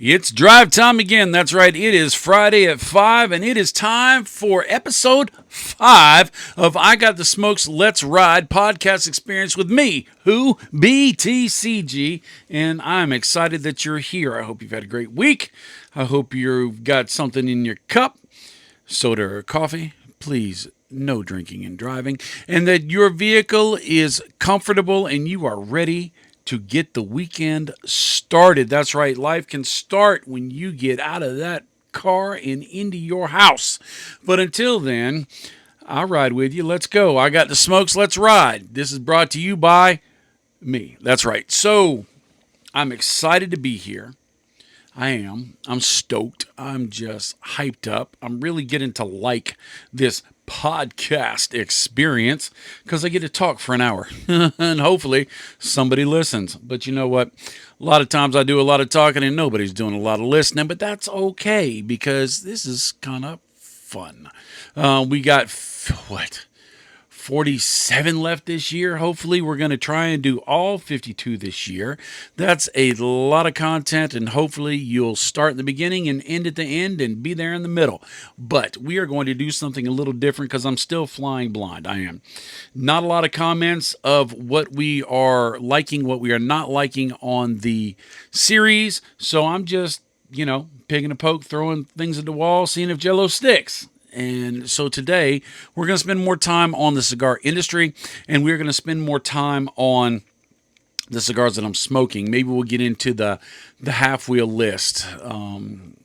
It's drive time again. That's right. It is Friday at 5, and it is time for episode 5 of I Got the Smokes Let's Ride podcast experience with me, BTCG, and I'm excited that you're here. I hope you've had a great week. I hope you've got something in your cup, soda or coffee. Please, no drinking and driving, and that your vehicle is comfortable and you are ready to get the weekend started. That's right, life can start when you get out of that car and into your house. But until then, I'll ride with you. Let's go. I got the smokes. Let's ride. This is brought to you by me. That's right. So I'm excited to be here. I am. I'm stoked. I'm just hyped up. I'm really getting to like this podcast experience because I get to talk for an hour and hopefully somebody listens. But you know what? A lot of times I do a lot of talking and nobody's doing a lot of listening, but that's okay because this is kind of fun. We got 47 left this year. Hopefully, we're going to try and do all 52 this year. That's a lot of content, and hopefully, you'll start in the beginning and end at the end and be there in the middle. But we are going to do something a little different because I'm still flying blind. I am. Not a lot of comments of what we are liking, what we are not liking on the series. So I'm just, picking a poke, throwing things at the wall, seeing if Jello sticks. And so today we're going to spend more time on the cigar industry, and we're going to spend more time on the cigars that I'm smoking. Maybe we'll get into the half wheel list.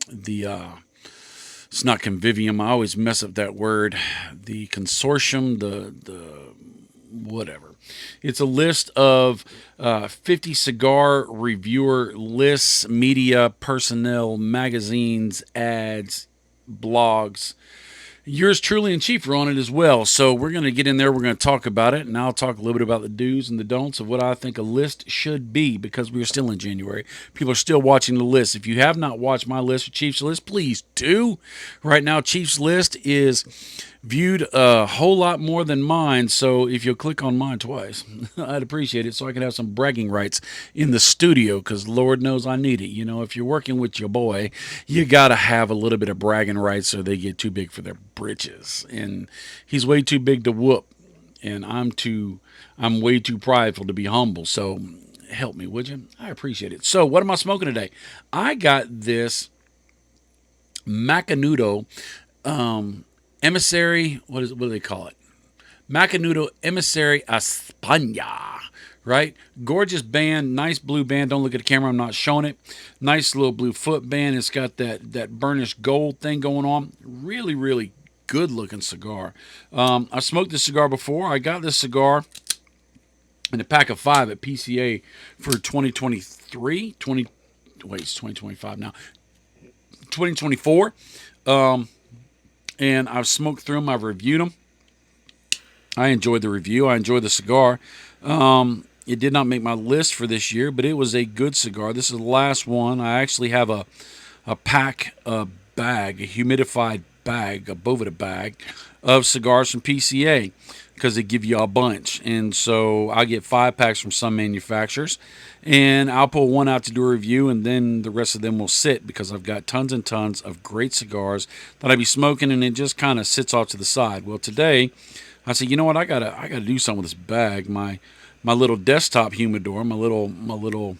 It's not convivium. I always mess up that word. The consortium, the whatever. It's a list of 50 cigar reviewer lists, media, personnel, magazines, ads, blogs. Yours truly and Chief are on it as well. So we're going to get in there. We're going to talk about it. And I'll talk a little bit about the do's and the don'ts of what I think a list should be because we're still in January. People are still watching the list. If you have not watched my list or Chief's list, please do. Right now, Chief's list is viewed a whole lot more than mine. So if you'll click on mine twice, I'd appreciate it so I can have some bragging rights in the studio because Lord knows I need it. If you're working with your boy, you got to have a little bit of bragging rights so they get too big for their britches. And he's way too big to whoop. And I'm way too prideful to be humble. So help me, would you? I appreciate it. So what am I smoking today? I got this Macanudo, Emissary, what do they call it? Macanudo Emissary España, right? Gorgeous band, nice blue band. Don't look at the camera, I'm not showing it. Nice little blue foot band. It's got that burnished gold thing going on. Really, really good looking cigar. I smoked this cigar before. I got this cigar in a pack of 5 at PCA for 2023. It's 2025 now. 2024. And I've smoked through them. I've reviewed them. I enjoyed the review. I enjoyed the cigar. It did not make my list for this year, but it was a good cigar. This is the last one. I actually have a pack, a bag, a humidified bag, a Boveda bag of cigars from PCA because they give you a bunch. And so I get 5 packs from some manufacturers, and I'll pull one out to do a review, and then the rest of them will sit because I've got tons and tons of great cigars that I be smoking, and it just kind of sits off to the side. Well, today I said, you know what, I gotta do something with this bag. My little desktop humidor, my little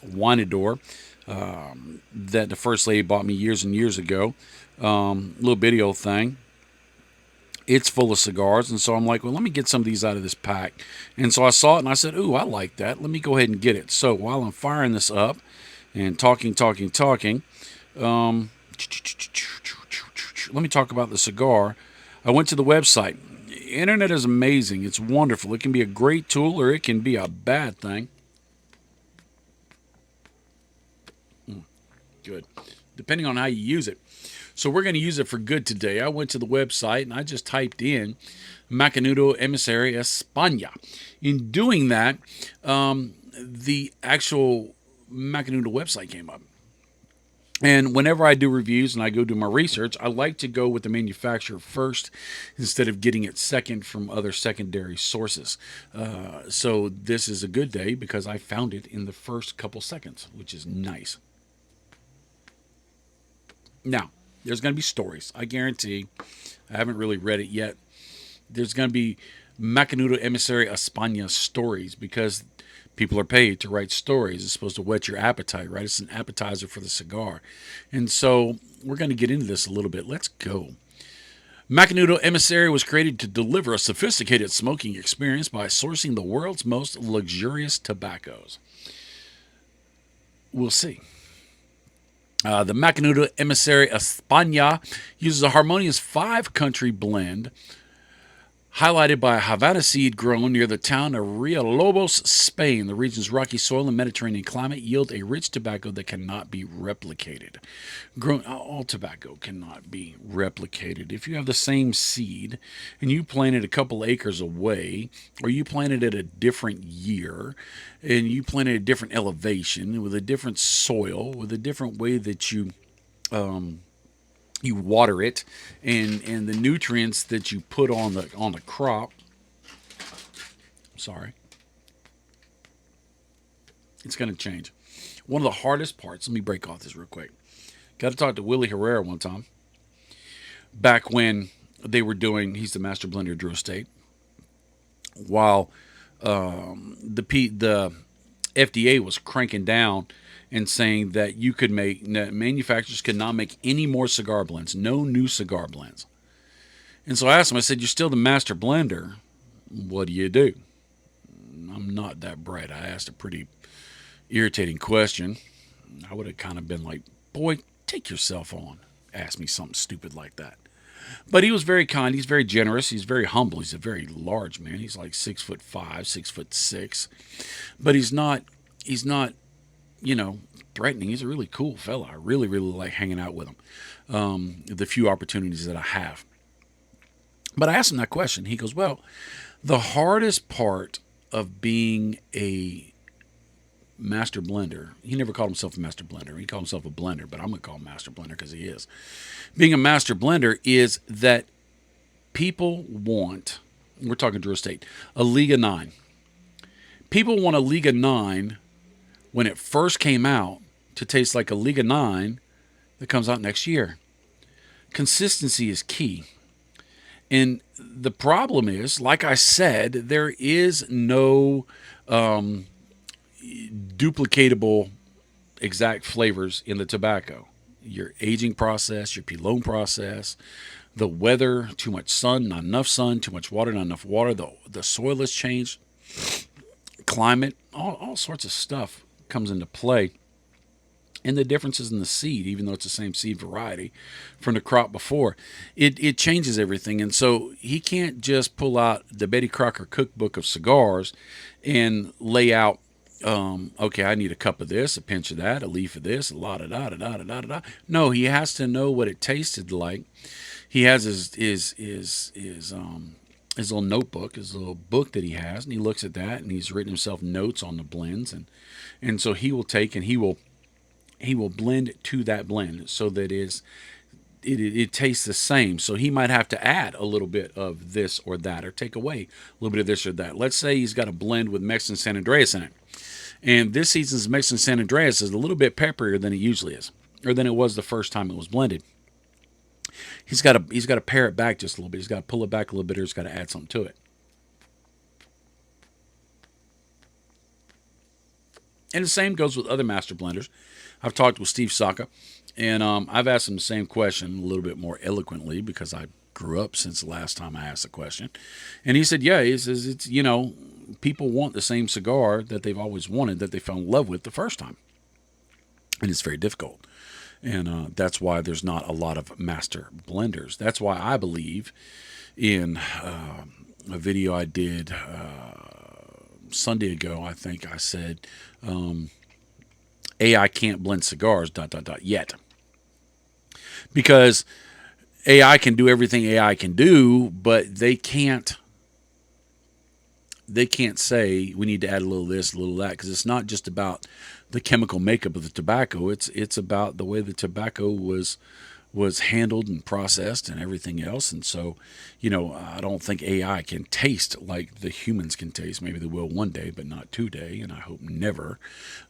winidor that the first lady bought me years and years ago, little bitty old thing. It's full of cigars, and so I'm like, well, let me get some of these out of this pack. And so I saw it, and I said, ooh, I like that. Let me go ahead and get it. So while I'm firing this up and talking, let me talk about the cigar. I went to the website. The internet is amazing. It's wonderful. It can be a great tool, or it can be a bad thing. Good. Depending on how you use it. So we're going to use it for good today. I went to the website and I just typed in Macanudo Emissary España. In doing that, the actual Macanudo website came up. And whenever I do reviews and I go do my research, I like to go with the manufacturer first instead of getting it second from other secondary sources. So this is a good day because I found it in the first couple seconds, which is nice. Now, there's going to be stories. I guarantee. I haven't really read it yet. There's going to be Macanudo Emissary España stories because people are paid to write stories. It's supposed to whet your appetite, right? It's an appetizer for the cigar. And so we're going to get into this a little bit. Let's go. Macanudo Emissary was created to deliver a sophisticated smoking experience by sourcing the world's most luxurious tobaccos. We'll see. The Macanudo Emissary España uses a harmonious 5-country blend highlighted by a Havana seed grown near the town of Villalobos, Spain. The region's rocky soil and Mediterranean climate yield a rich tobacco that cannot be replicated. All tobacco cannot be replicated. If you have the same seed and you plant it a couple acres away, or you planted it a different year, and you planted a different elevation with a different soil, with a different way that you water it, and the nutrients that you put on the crop. Sorry, it's going to change. One of the hardest parts. Let me break off this real quick. Got to talk to Willie Herrera one time. Back when they were doing, he's the master blender of Drew Estate. While the FDA was cranking down and saying that you could make, manufacturers could not make any more cigar blends, no new cigar blends. And so I asked him, I said, "You're still the master blender. What do you do?" I'm not that bright. I asked a pretty irritating question. I would have kind of been like, "Boy, take yourself on. Ask me something stupid like that." But he was very kind. He's very generous. He's very humble. He's a very large man. He's like 6'5", 6'6", but he's not, threatening. He's a really cool fella. I really, really like hanging out with him. The few opportunities that I have. But I asked him that question. He goes, "Well, the hardest part of being a master blender," he never called himself a master blender. He called himself a blender, but I'm going to call him master blender because he is. Being a master blender is that people want, we're talking Drew Estate, a Liga 9. People want a Liga 9 when it first came out to taste like a Liga 9 that comes out next year. Consistency is key. And the problem is, like I said, there is no duplicatable exact flavors in the tobacco. Your aging process, your pilon process, the weather, too much sun, not enough sun, too much water, not enough water, the soil has changed, climate, all sorts of stuff comes into play. And the differences in the seed, even though it's the same seed variety from the crop before, it changes everything. And so he can't just pull out the Betty Crocker cookbook of cigars and lay out, okay, I need a cup of this, a pinch of that, a leaf of this, a lot of da. No, he has to know what it tasted like. He has his little notebook, his little book that he has, and he looks at that, and he's written himself notes on the blends, and so he will take and he will blend to that blend so that it tastes the same. So he might have to add a little bit of this or that, or take away a little bit of this or that. Let's say he's got a blend with Mexican San Andreas in it, and this season's Mexican San Andreas is a little bit pepperier than it usually is, or than it was the first time it was blended. He's got to pare it back just a little bit. He's got to pull it back a little bit, or he's got to add something to it. And the same goes with other master blenders. I've talked with Steve Saka, and I've asked him the same question a little bit more eloquently because I grew up since the last time I asked the question. And he said, yeah, he says it's, people want the same cigar that they've always wanted, that they fell in love with the first time. And it's very difficult. And that's why there's not a lot of master blenders. That's why I believe in a video I did Sunday ago, I think I said, AI can't blend cigars, ... yet. Because AI can do everything AI can do, but they can't say we need to add a little this, a little that, because it's not just about the chemical makeup of the tobacco. It's about the way the tobacco was was handled and processed and everything else. And so, I don't think AI can taste like the humans can taste. Maybe they will one day, but not today, and I hope never,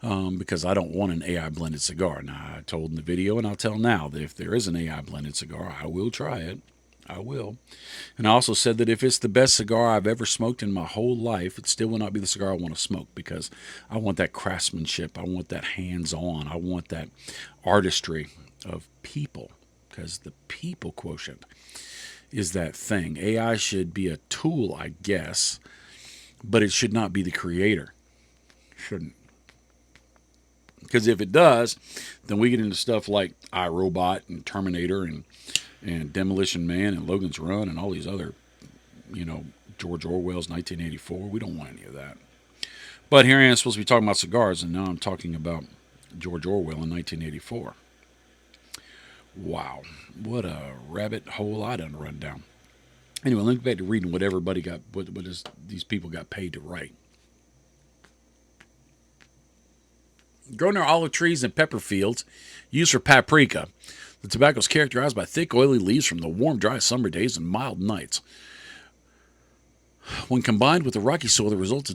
because I don't want an AI blended cigar. Now, I told in the video, and I'll tell now, that if there is an AI blended cigar, I will try it. I will. And I also said that if it's the best cigar I've ever smoked in my whole life, it still will not be the cigar I want to smoke, because I want that craftsmanship. I want that hands on. I want that artistry of people, because the people quotient is that thing. AI should be a tool, I guess, but it should not be the creator. Shouldn't. Because if it does, then we get into stuff like iRobot and Terminator and Demolition Man and Logan's Run and all these other, George Orwell's 1984. We don't want any of that. But here I am supposed to be talking about cigars, and now I'm talking about George Orwell in 1984. Wow, what a rabbit hole I done run down. Anyway, let me get back to reading what everybody got, these people got paid to write. Grown near olive trees and pepper fields, used for paprika. The tobacco is characterized by thick, oily leaves from the warm, dry summer days and mild nights. When combined with the rocky soil, the result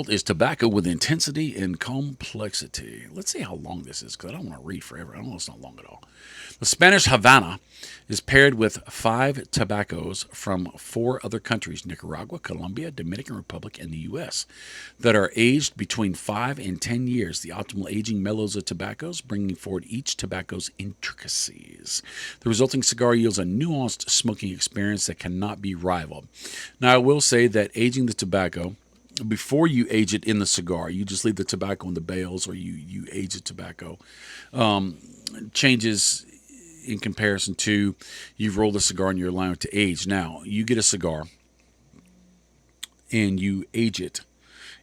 is tobacco with intensity and complexity. Let's see how long this is, because I don't want to read forever. I know it's not long at all. The Spanish Havana is paired with 5 tobaccos from 4 other countries, Nicaragua, Colombia, Dominican Republic, and the U.S., that are aged between 5 and 10 years. The optimal aging mellows of tobaccos, bringing forward each tobacco's intricacies. The resulting cigar yields a nuanced smoking experience that cannot be rivaled. Now, I will say that aging the tobacco, before you age it in the cigar, you just leave the tobacco in the bales, or you age the tobacco, changes in comparison to you've rolled a cigar and you're allowing it to age. Now, you get a cigar and you age it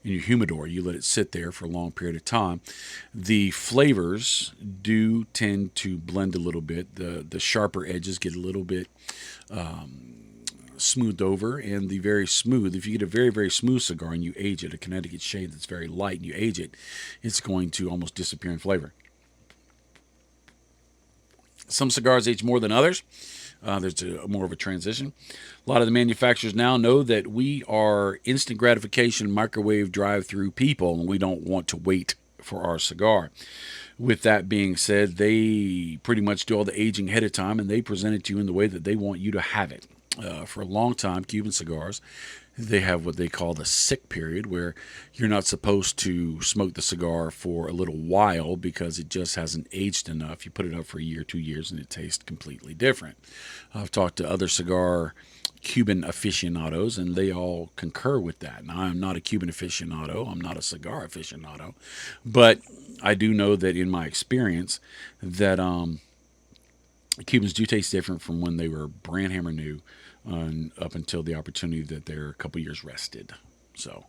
in your humidor. You let it sit there for a long period of time. The flavors do tend to blend a little bit. The sharper edges get a little bit smoothed over, and the very smooth, if you get a very, very smooth cigar and you age it, a Connecticut shade that's very light, and you age it, it's going to almost disappear in flavor. Some cigars age more than others. There's more of a transition. A lot of the manufacturers now know that we are instant gratification, microwave drive-through people, and we don't want to wait for our cigar. With that being said, they pretty much do all the aging ahead of time, and they present it to you in the way that they want you to have it. For a long time, Cuban cigars, they have what they call the sick period, where you're not supposed to smoke the cigar for a little while because it just hasn't aged enough. You put it up for a year, 2 years, and it tastes completely different. I've talked to other cigar Cuban aficionados, and they all concur with that. Now, I'm not a Cuban aficionado. I'm not a cigar aficionado. But I do know that in my experience that Cubans do taste different from when they were brand hammer new up until the opportunity that they're a couple years rested. So,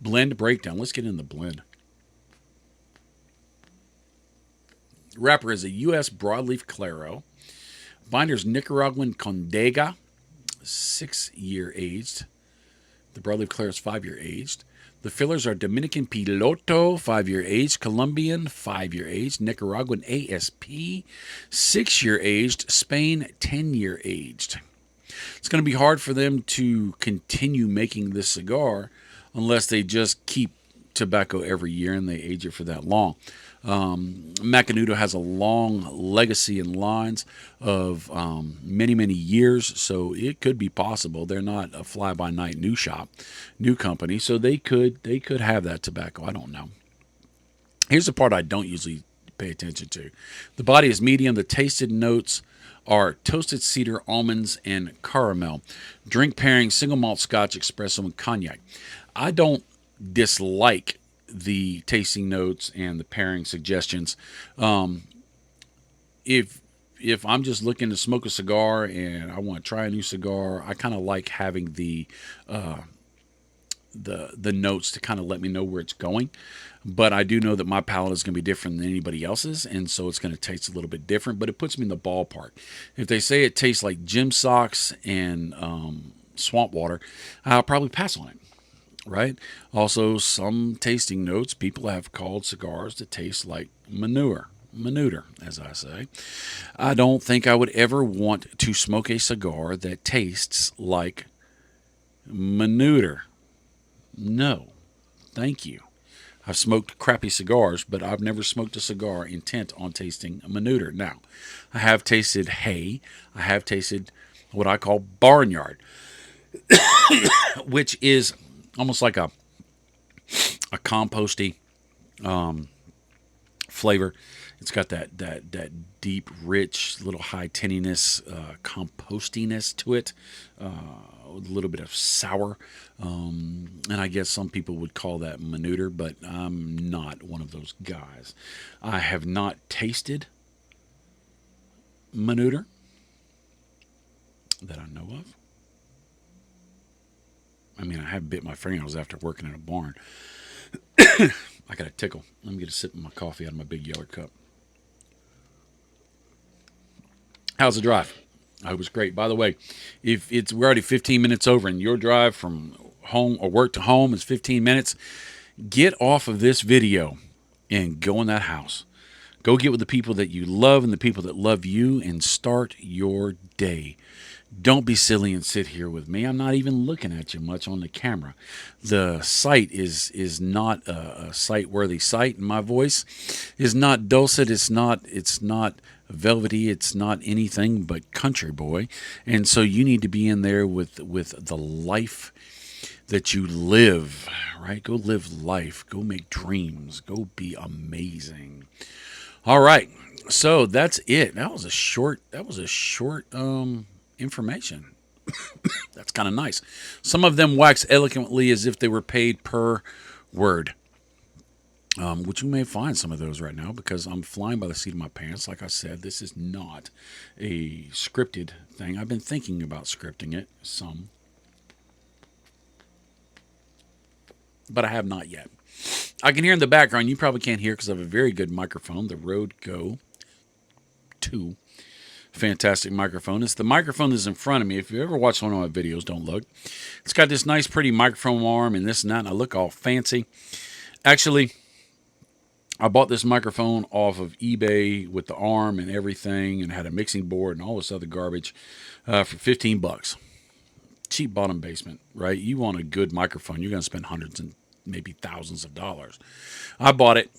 blend breakdown. Let's get in the blend. Wrapper is a U.S. broadleaf Claro. Binder's Nicaraguan Condega, 6-year aged. The broadleaf Claro is 5-year aged. The fillers are Dominican Piloto, 5-year aged, Colombian, 5-year aged, Nicaraguan ASP, 6-year aged, Spain, 10-year aged. It's going to be hard for them to continue making this cigar unless they just keep tobacco every year and they age it for that long. Macanudo has a long legacy and lines of many, many years, so it could be possible. They're not a fly-by-night new shop, new company, so they could have that tobacco. I don't know. Here's the part I don't usually pay attention to. The body is medium. The tasted notes are toasted cedar, almonds, and caramel. Drink pairing, single malt scotch, espresso, and cognac. I don't dislike the tasting notes and the pairing suggestions. If I'm just looking to smoke a cigar and I want to try a new cigar, I kind of like having the notes to kind of let me know where it's going. But I do know that my palate is going to be different than anybody else's, and so it's going to taste a little bit different, but it puts me in the ballpark. If they say it tastes like gym socks and swamp water, I'll probably pass on it. Right? Also, some tasting notes, people have called cigars to taste like manure. Maneuter, as I say. I don't think I would ever want to smoke a cigar that tastes like Maneuter. No, thank you. I've smoked crappy cigars, but I've never smoked a cigar intent on tasting a Maneuter. Now, I have tasted hay. I have tasted what I call barnyard, which is almost like a composty flavor. It's got that deep, rich, little high tinniness, compostiness to it. A little bit of sour, and I guess some people would call that Maneuter, but I'm not one of those guys. I have not tasted Maneuter that I know of. I mean, I have bit my fingernails after working in a barn. I got a tickle. Let me get a sip of my coffee out of my big yellow cup. How's the drive? I hope it's great. By the way, if we're already 15 minutes over and your drive from home or work to home is 15 minutes, get off of this video and go in that house. Go get with the people that you love and the people that love you and start your day. Don't be silly and sit here with me. I'm not even looking at you much on the camera. The sight is not a sight-worthy sight, and my voice is not dulcet. It's not velvety. It's not anything but country boy. And so you need to be in there with the life that you live, right? Go live life. Go make dreams. Go be amazing. All right. So that's it. That was a short information. That's kind of nice. Some of them wax eloquently as if they were paid per word, which you may find some of those right now because I'm flying by the seat of my pants. Like I said, this is not a scripted thing. I've been thinking about scripting it some, but I have not yet. I can hear in the background. You probably can't hear because I have a very good microphone, the Rode Go 2. Fantastic microphone. It's the microphone that's in front of me. If you ever watch one of my videos, don't look. It's got this nice, pretty microphone arm and this and that, and I look all fancy. Actually, I bought this microphone off of eBay with the arm and everything and had a mixing board and all this other garbage for $15. Cheap bottom basement, right? You want a good microphone, you're going to spend hundreds and maybe thousands of dollars. I bought it.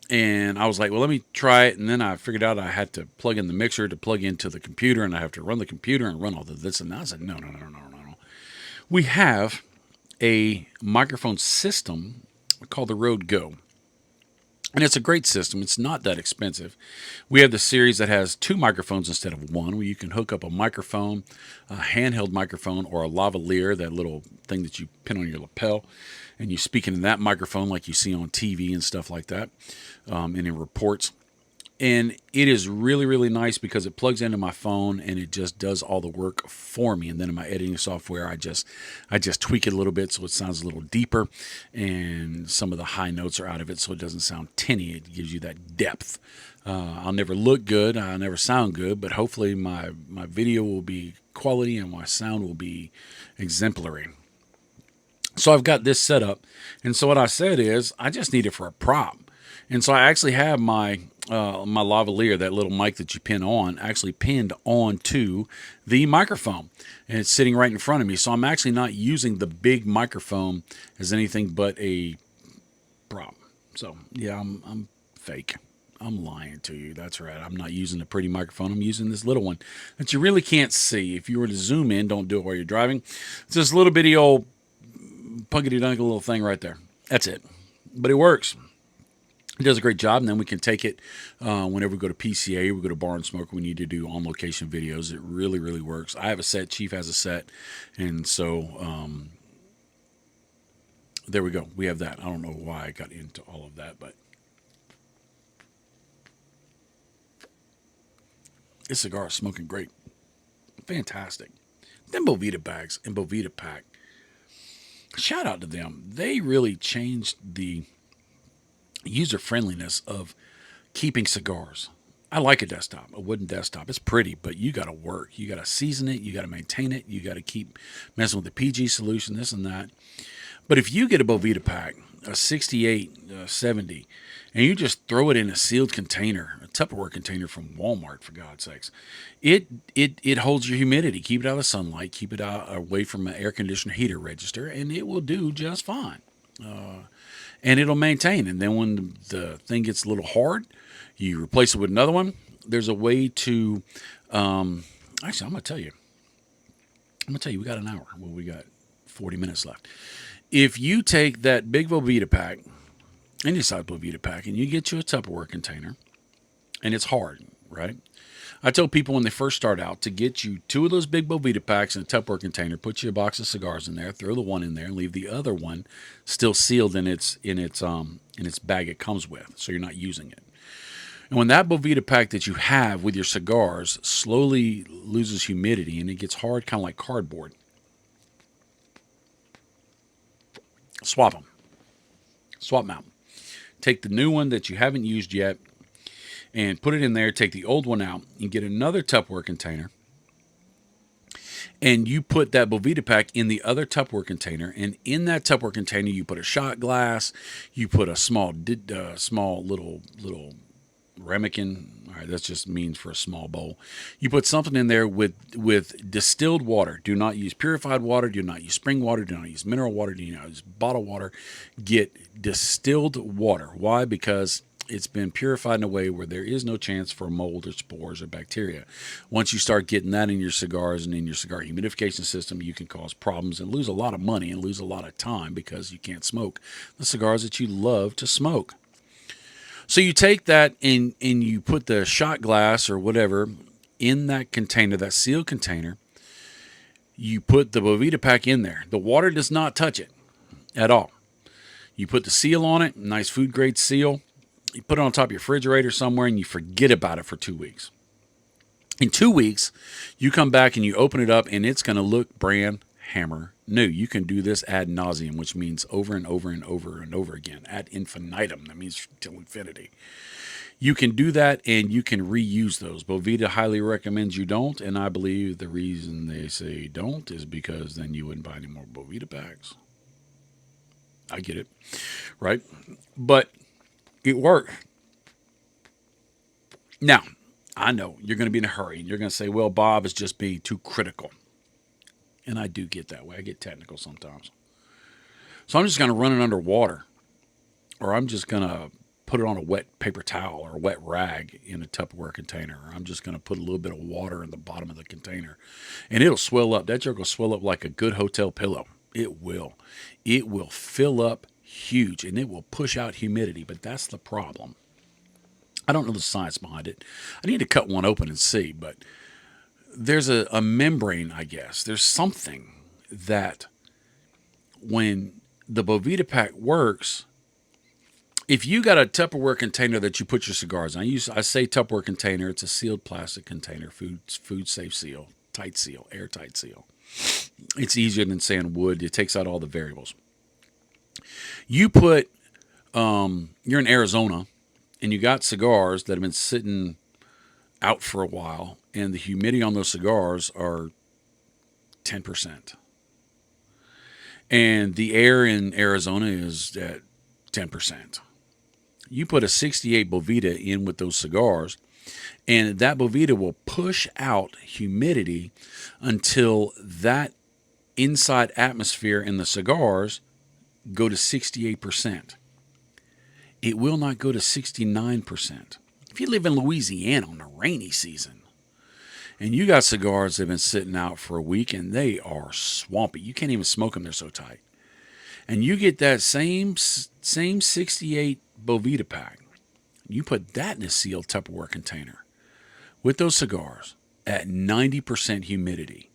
And I was like, well, let me try it. And then I figured out I had to plug in the mixer to plug into the computer, and I have to run the computer and run all this and that. I said, no. We have a microphone system called the Rode Go. And it's a great system. It's not that expensive. We have the series that has 2 microphones instead of 1, where you can hook up a microphone, a handheld microphone, or a lavalier, that little thing that you pin on your lapel, and you speak into that microphone like you see on TV and stuff like that, and in reports. And it is really, really nice because it plugs into my phone and it just does all the work for me. And then in my editing software, I just tweak it a little bit so it sounds a little deeper, and some of the high notes are out of it so it doesn't sound tinny. It gives you that depth. I'll never look good. I'll never sound good, but hopefully my video will be quality and my sound will be exemplary. So I've got this set up. And so what I said is I just need it for a prop. And so I actually have my lavalier, that little mic that you pin on, actually pinned onto the microphone. And it's sitting right in front of me. So I'm actually not using the big microphone as anything but a prop. So, yeah, I'm fake. I'm lying to you. That's right. I'm not using the pretty microphone. I'm using this little one that you really can't see. If you were to zoom in, don't do it while you're driving. It's this little bitty old punkety-dunk little thing right there. That's it. But it works. It does a great job, and then we can take it whenever we go to PCA, we go to Bar and Smoke, we need to do on-location videos. It really, really works. I have a set. Chief has a set, and so there we go. We have that. I don't know why I got into all of that, but this cigar is smoking great. Fantastic. Them Bovita bags and Bovita pack. Shout out to them. They really changed the user friendliness of keeping cigars. I like a desktop, a wooden desktop. It's pretty, but you got to work. You got to season it. You got to maintain it. You got to keep messing with the PG solution, this and that. But if you get a Bovita pack, a 68, 70, and you just throw it in a sealed container, a Tupperware container from Walmart, for God's sakes, it holds your humidity. Keep it out of the sunlight. Keep it out away from an air conditioner heater register, and it will do just fine. And it'll maintain. And then when the thing gets a little hard, you replace it with another one. There's a way to. Actually, I'm gonna tell you. We got an hour. Well, we got 40 minutes left. If you take that big Velveeta pack, any size Velveeta pack, and you get you a Tupperware container, and it's hard, right? I tell people when they first start out to get you two of those big Velveeta packs in a Tupperware container, put you a box of cigars in there, throw the one in there, and leave the other one still sealed in its bag it comes with, so you're not using it. And when that Velveeta pack that you have with your cigars slowly loses humidity and it gets hard, kind of like cardboard, swap them. Swap them out. Take the new one that you haven't used yet and put it in there. Take the old one out and get another Tupperware container. And you put that Velveeta pack in the other Tupperware container. And in that Tupperware container, you put a shot glass. You put a small little ramekin. All right, that just means for a small bowl. You put something in there with distilled water. Do not use purified water. Do not use spring water. Do not use mineral water. Do not use bottled water. Get distilled water. Why? Because it's been purified in a way where there is no chance for mold or spores or bacteria. Once you start getting that in your cigars and in your cigar humidification system, you can cause problems and lose a lot of money and lose a lot of time because you can't smoke the cigars that you love to smoke. So you take that and you put the shot glass or whatever in that container, that sealed container. You put the Velveeta pack in there. The water does not touch it at all. You put the seal on it, nice food grade seal. You put it on top of your refrigerator somewhere and you forget about it for 2 weeks. In 2 weeks, you come back and you open it up and it's going to look brand hammer new. You can do this ad nauseum, which means over and over and over and over again. Ad infinitum. That means till infinity. You can do that and you can reuse those. Velveeta highly recommends you don't, and I believe the reason they say don't is because then you wouldn't buy any more Velveeta packs. I get it, right? But it works. Now, I know you're going to be in a hurry and you're going to say, well, Bob is just being too critical. And I do get that way. I get technical sometimes. So I'm just going to run it under water, or I'm just going to put it on a wet paper towel or a wet rag in a Tupperware container. Or I'm just going to put a little bit of water in the bottom of the container, and it'll swell up. That jug will swell up like a good hotel pillow. It will. It will fill up huge, and it will push out humidity, but that's the problem. I don't know the science behind it. I need to cut one open and see, but there's a membrane, I guess. There's something that when the Velveeta pack works, if you got a Tupperware container that you put your cigars in, I say Tupperware container, it's a sealed plastic container, food safe seal, tight seal, airtight seal. It's easier than saying wood. It takes out all the variables. You put, you're in Arizona, and you got cigars that have been sitting out for a while, and the humidity on those cigars are 10%. And the air in Arizona is at 10%. You put a 68 Velveeta in with those cigars, and that Velveeta will push out humidity until that inside atmosphere in the cigars go to 68%. It will not go to 69%. If you live in Louisiana on a rainy season, and you got cigars that have been sitting out for a week and they are swampy, you can't even smoke them, they're so tight. And you get that same 68 Velveeta pack, you put that in a sealed Tupperware container with those cigars at 90% humidity.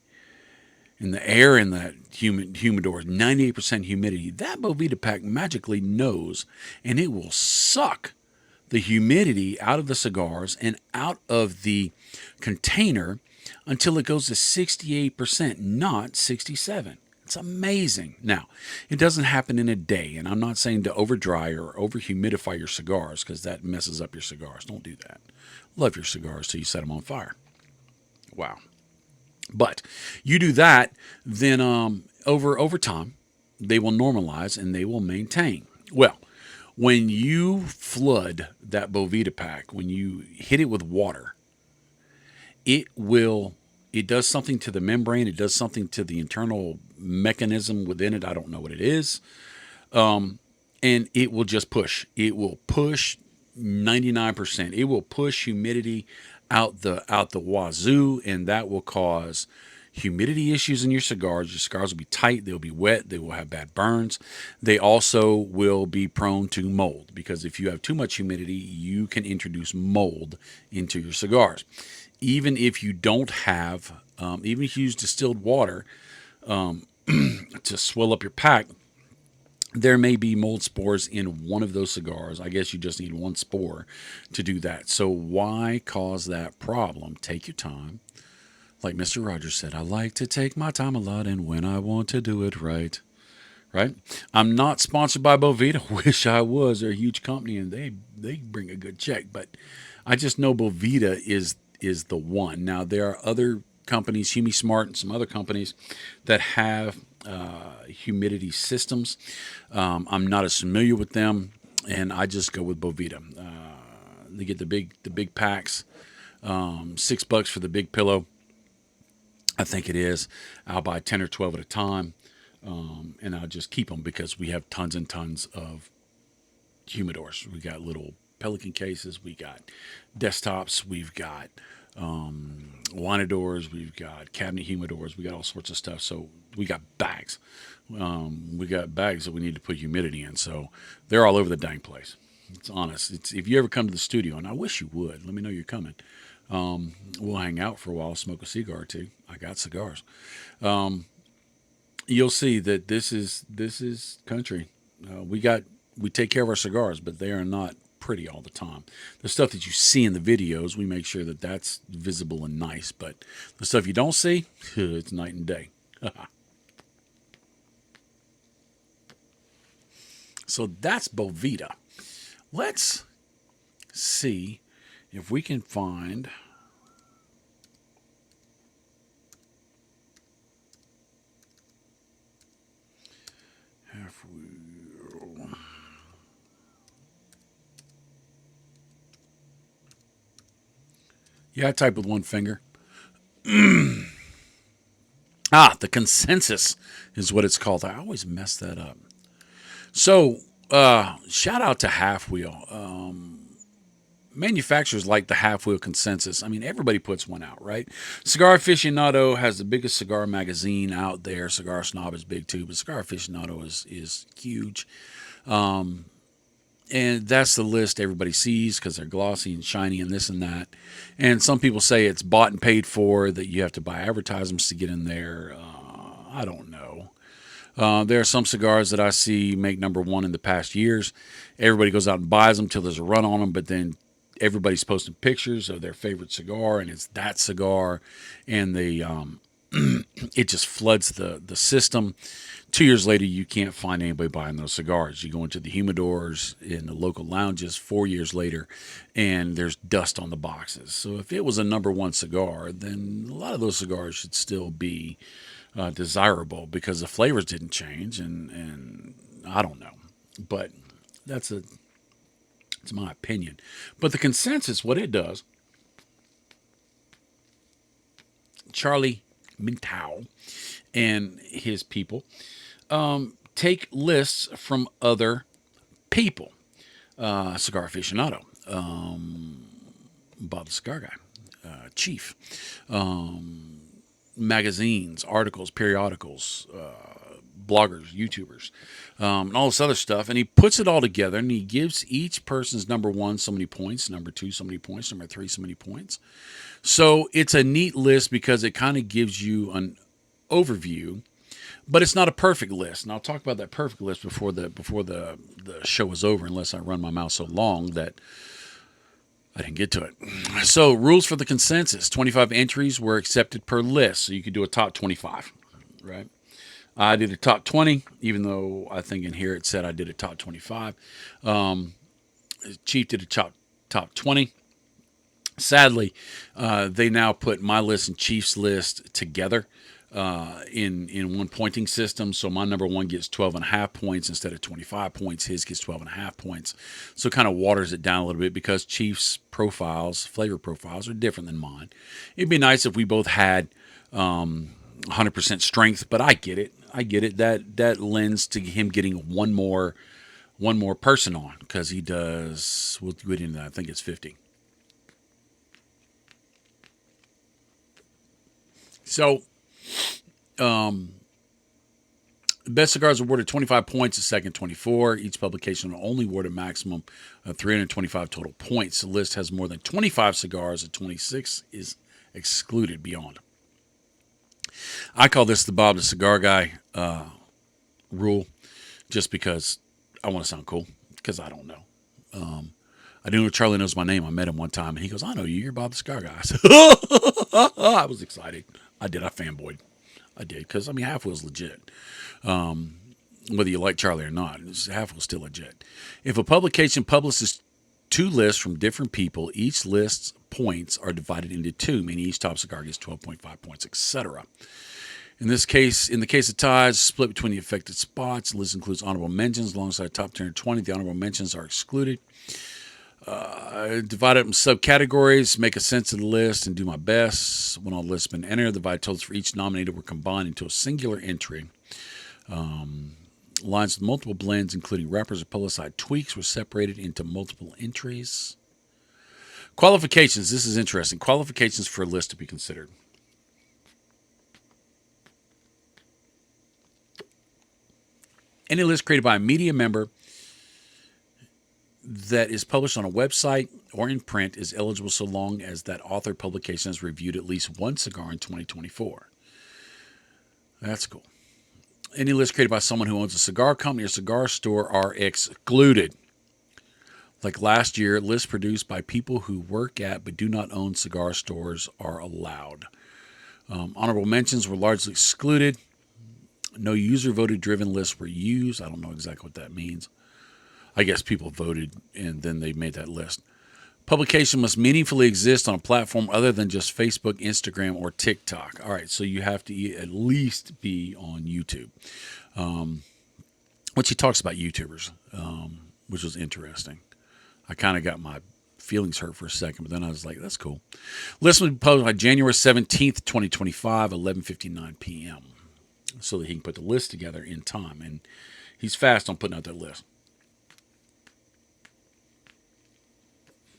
And the air in that humidor is 98% humidity. That Velveeta pack magically knows, and it will suck the humidity out of the cigars and out of the container until it goes to 68%, not 67%. It's amazing. Now, it doesn't happen in a day, and I'm not saying to over dry or over humidify your cigars because that messes up your cigars. Don't do that. Love your cigars till you set them on fire. Wow. But you do that, then over time, they will normalize and they will maintain. Well, when you flood that Bovita pack, when you hit it with water, it will it does something to the membrane, it does something to the internal mechanism within it. I don't know what it is. And it will just push. It will push 99%. It will push humidity out the wazoo, and that will cause humidity issues in your cigars. Your cigars will be tight, they'll be wet, they will have bad burns. They also will be prone to mold, because if you have too much humidity, you can introduce mold into your cigars. Even if you don't have, even if you use distilled water to swell up your pack, there may be mold spores in one of those cigars. I guess you just need one spore to do that. So why cause that problem? Take your time. Like Mr. Rogers said, I like to take my time a lot, and when I want to do it right. Right? I'm not sponsored by Bovita. Wish I was. They're a huge company and they bring a good check. But I just know Bovita is the one. Now there are other companies, HumiSmart and some other companies that have humidity systems. I'm not as familiar with them, and I just go with Bovita. They get the big packs, $6 for the big pillow. I think it is. I'll buy 10 or 12 at a time, and I'll just keep them because we have tons and tons of humidors. We got little Pelican cases. We got desktops. We've got winadors. We've got cabinet humidors. We got all sorts of stuff. So we got bags. We got bags that we need to put humidity in. So they're all over the dang place. It's honest. It's if you ever come to the studio, and I wish you would, let me know you're coming. We'll hang out for a while, smoke a cigar or two. I got cigars. You'll see that this is country. We take care of our cigars, but they are not pretty all the time. The stuff that you see in the videos, we make sure that that's visible and nice. But the stuff you don't see, it's night and day. So that's Bovita. Let's see if we can find. If we, yeah, I type with one finger. The consensus is what it's called. I always mess that up. So, shout out to Half Wheel. Manufacturers like the Half Wheel consensus. I mean, everybody puts one out, right? Cigar Aficionado has the biggest cigar magazine out there. Cigar Snob is big too, but Cigar Aficionado is huge. And that's the list everybody sees because they're glossy and shiny and this and that. And some people say it's bought and paid for, that you have to buy advertisements to get in there. I don't know. There are some cigars that I see make number one in the past years. Everybody goes out and buys them till there's a run on them, but then everybody's posting pictures of their favorite cigar, and it's that cigar, and it just floods the system. 2 years later, you can't find anybody buying those cigars. You go into the humidors in the local lounges 4 years later, and there's dust on the boxes. So if it was a number one cigar, then a lot of those cigars should still be desirable because the flavors didn't change, and I don't know, but that's it's my opinion. But the consensus, what it does, Charlie Mintow and his people take lists from other people. Cigar Aficionado, Bob the Cigar Guy, Chief, magazines, articles, periodicals, bloggers, YouTubers, and all this other stuff. And he puts it all together and he gives each person's number one so many points, number two so many points, number three so many points. So it's a neat list because it kind of gives you an overview, but it's not a perfect list. And I'll talk about that perfect list before the show is over, unless I run my mouth so long that I didn't get to it. So rules for the consensus: 25 entries were accepted per list, so you could do a top 25, right? I did a top 20, even though I think in here it said I did a top 25. Chief did a top 20. Sadly, they now put my list and Chief's list together. in one pointing system. So my number one gets 12.5 points instead of 25 points. His gets 12.5 points. So it kind of waters it down a little bit because Chief's profiles, flavor profiles, are different than mine. It'd be nice if we both had 100% strength, but I get it. I get it. That lends to him getting one more person on because he does. We'll get into that. I think it's 50. So, Best Cigars awarded 25 points, the second 24. Each publication will only award a maximum of 325 total points. The list has more than 25 cigars, and 26 is excluded beyond. I call this the Bob the Cigar Guy rule just because I want to sound cool, because I don't know. I do know Charlie knows my name. I met him one time, and he goes, I know you. You're Bob the Cigar Guy. I said, I was excited. I did. I fanboyed. I did, because, I mean, Half Wheel's legit. Whether you like Charlie or not, Half Wheel's still legit. If a publication publishes two lists from different people, each list's points are divided into two, meaning each top cigar gets 12.5 points, etc. In the case of ties, split between the affected spots. The list includes honorable mentions alongside top 10 or 20. The honorable mentions are excluded. Divide it in subcategories, make a sense of the list, and do my best. When all the lists have been entered, the divided totals for each nominated were combined into a singular entry. Lines with multiple blends, including wrappers or publicized tweaks, were separated into multiple entries. Qualifications. This is interesting. Qualifications for a list to be considered. Any list created by a media member that is published on a website or in print is eligible so long as that author publication has reviewed at least one cigar in 2024. That's cool. Any list created by someone who owns a cigar company or cigar store are excluded. Like last year, lists produced by people who work at but do not own cigar stores are allowed. Honorable mentions were largely excluded. No user-voted driven lists were used. I don't know exactly what that means. I guess people voted and then they made that list. Publication must meaningfully exist on a platform other than just Facebook, Instagram, or TikTok. All right, so you have to at least be on YouTube. Which he talks about YouTubers, which was interesting. I kind of got my feelings hurt for a second, but then I was like, that's cool. List will be published on January 17th, 2025, 11:59 p.m. so that he can put the list together in time. And he's fast on putting out that list.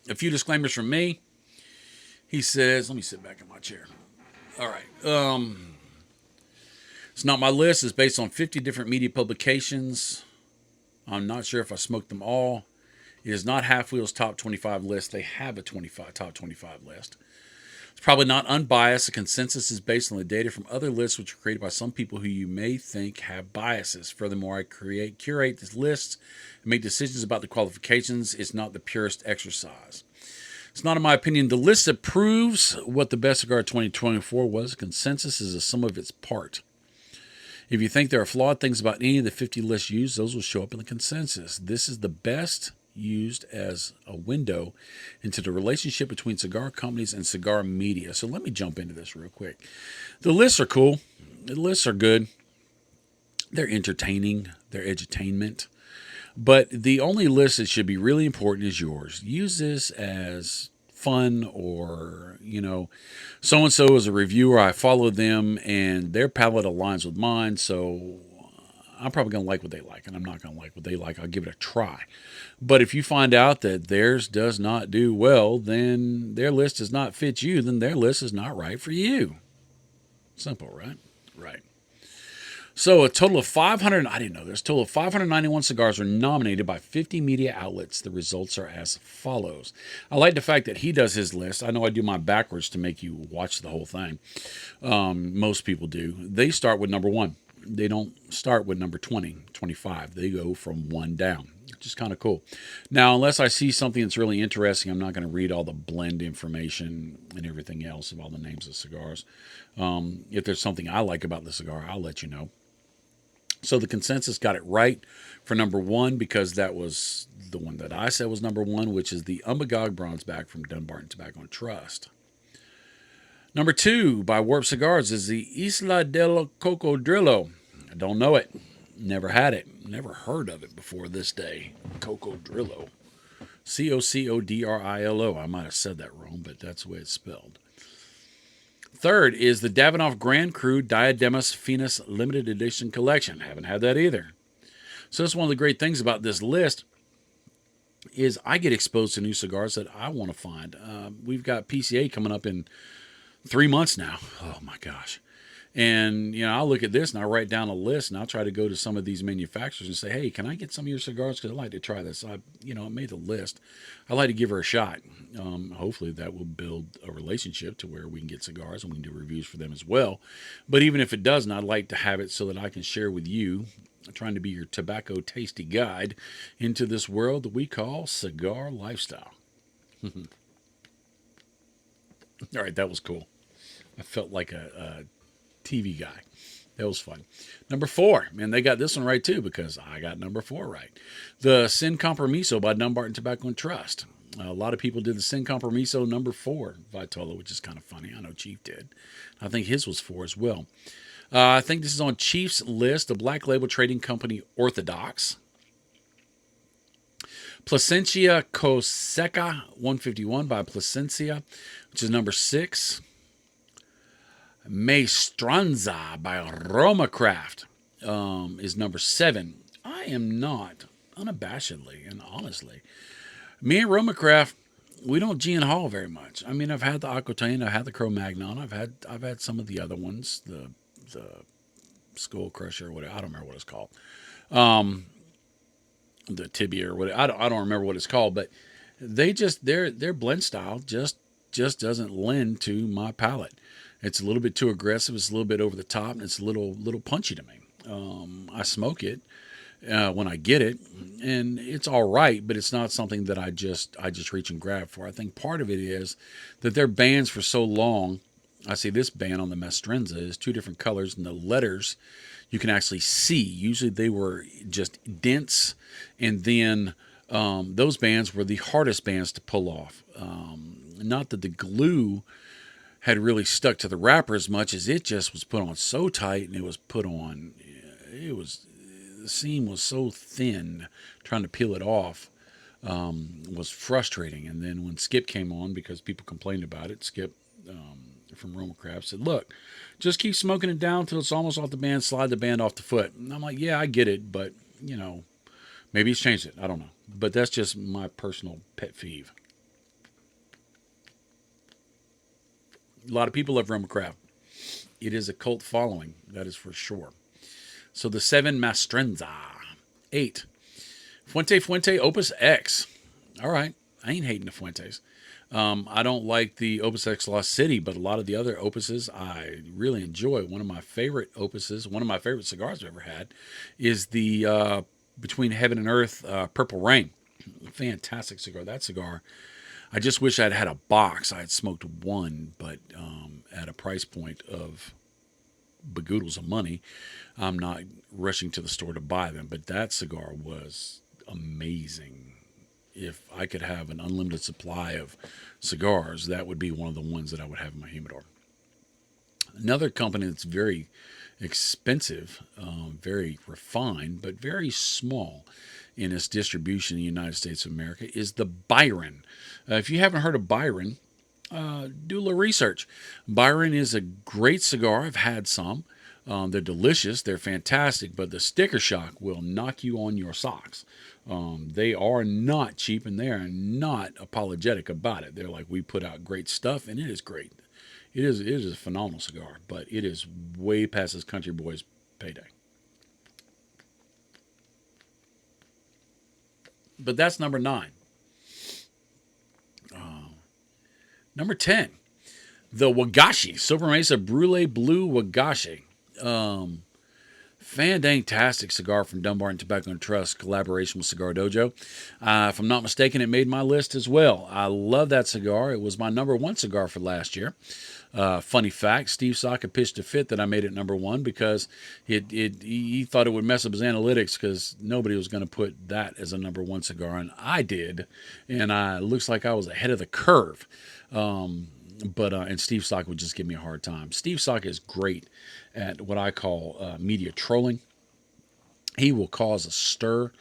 A few disclaimers from me. He says, let me sit back in my chair. All right. It's not my list. It's based on 50 different media publications. I'm not sure if I smoked them all. It is not Half Wheel's top 25 list. They have a top 25 list. It's probably not unbiased. The consensus is based on the data from other lists which are created by some people who you may think have biases. Furthermore, I curate this list and make decisions about the qualifications. It's not the purest exercise. It's not, in my opinion, the list that proves what the best cigar 2024 was. Consensus is a sum of its part. If you think there are flawed things about any of the 50 lists used, those will show up in the consensus. This is the best used as a window into the relationship between cigar companies and cigar media. So let me jump into this real quick. The lists are cool. The lists are good. They're entertaining. They're edutainment. But the only list that should be really important is yours. Use this as fun, or, so-and-so is a reviewer. I follow them and their palate aligns with mine. So I'm probably going to like what they like, and I'm not going to like what they like. I'll give it a try. But if you find out that theirs does not do well, then their list does not fit you, then their list is not right for you. Simple, right? Right. So a total of 500, I didn't know this, a total of 591 cigars were nominated by 50 media outlets. The results are as follows. I like the fact that he does his list. I know I do mine backwards to make you watch the whole thing. Most people do. They start with number one. They don't start with number 20, 25. They go from one down, which is kind of cool. Now, unless I see something that's really interesting, I'm not going to read all the blend information and everything else of all the names of cigars. If there's something I like about the cigar, I'll let you know. So the consensus got it right for number one, because that was the one that I said was number one, which is the Umbagog Bronzeback from Dunbarton Tobacco and Trust. Number 2 by Warp Cigars is the Isla del Cocodrilo. I don't know it. Never had it. Never heard of it before this day. Cocodrilo. Cocodrilo. I might have said that wrong, but that's the way it's spelled. Third is the Davidoff Grand Cru Diademus Finis Limited Edition Collection. Haven't had that either. So that's one of the great things about this list is I get exposed to new cigars that I want to find. We've got PCA coming up in 3 months now. Oh my gosh. And, I'll look at this and I'll write down a list and I'll try to go to some of these manufacturers and say, hey, can I get some of your cigars? Because I'd like to try this. I made the list. I'd like to give her a shot. Hopefully that will build a relationship to where we can get cigars and we can do reviews for them as well. But even if it doesn't, I'd like to have it so that I can share with you, trying to be your tobacco tasty guide into this world that we call cigar lifestyle. All right, that was cool. I felt like a TV guy. That was fun. Number 4, and they got this one right too because I got number 4 right. The Sin Compromiso by Dumbarton Tobacco and Trust. A lot of people did the Sin Compromiso number 4 Vitola, which is kind of funny. I know Chief did. I think his was 4 as well. I think this is on Chief's list, the Black Label Trading Company Orthodox. Plasencia Coseca 151 by Plasencia, which is number 6. Maestranza by Roma Craft is number 7. I am not, unabashedly and honestly, me and Roma Craft, we don't G and Hall very much. I mean, I've had the Aquitaine, I've had the Cro-Magnon, I've had some of the other ones, the Skull Crusher, or whatever. I don't remember what it's called. The Tibia or whatever. I don't remember what it's called, but they just their blend style just doesn't lend to my palate. It's a little bit too aggressive. It's a little bit over the top, and it's a little punchy to me. I smoke it when I get it, and it's all right, but it's not something that I just reach and grab for. I think part of it is that their bands for so long. I see this band on the Maestranza is 2 different colors, and the letters you can actually see. Usually they were just dense, and then those bands were the hardest bands to pull off. Not that the glue had really stuck to the wrapper as much as it just was put on so tight, and the seam was so thin, trying to peel it off was frustrating. And then when Skip came on, because people complained about it, Skip from Roma Craft said, look, just keep smoking it down till it's almost off the band, slide the band off the foot. And I'm like, yeah, I get it, but, maybe he's changed it. I don't know. But that's just my personal pet peeve. A lot of people love Roma Craft. It is a cult following, that is for sure. So the 7, Maestranza. 8, Fuente Opus X. All right, I ain't hating the Fuentes. I don't like the Opus X Lost City, but a lot of the other opuses I really enjoy. One of my favorite opuses, one of my favorite cigars I've ever had, is the Between Heaven and Earth Purple Rain. Fantastic cigar. That cigar, I just wish I'd had a box. I had smoked one, but at a price point of bagoodles of money, I'm not rushing to the store to buy them. But that cigar was amazing. If I could have an unlimited supply of cigars, that would be one of the ones that I would have in my humidor. Another company that's very expensive, very refined, but very small in its distribution in the United States of America is the Byron. If you haven't heard of Byron, do a little research. Byron is a great cigar. I've had some. They're delicious. They're fantastic, but the sticker shock will knock you on your socks. They are not cheap, and they are not apologetic about it. They're like, we put out great stuff, and it is great. It is a phenomenal cigar, but it is way past this country boy's payday. But that's number 9. Number 10, the Wagashi, Silver Mesa Brulee Blue Wagashi. Fantastic cigar from Dumbarton Tobacco and Trust, collaboration with Cigar Dojo. If I'm not mistaken, it made my list as well. I love that cigar. It was my number 1 cigar for last year. Funny fact, Steve Saka pitched a fit that I made it number 1 because he thought it would mess up his analytics because nobody was going to put that as a number 1 cigar, and I did, and it looks like I was ahead of the curve. But and Steve Sock would just give me a hard time. Steve Sock is great at what I call media trolling. He will cause a stir,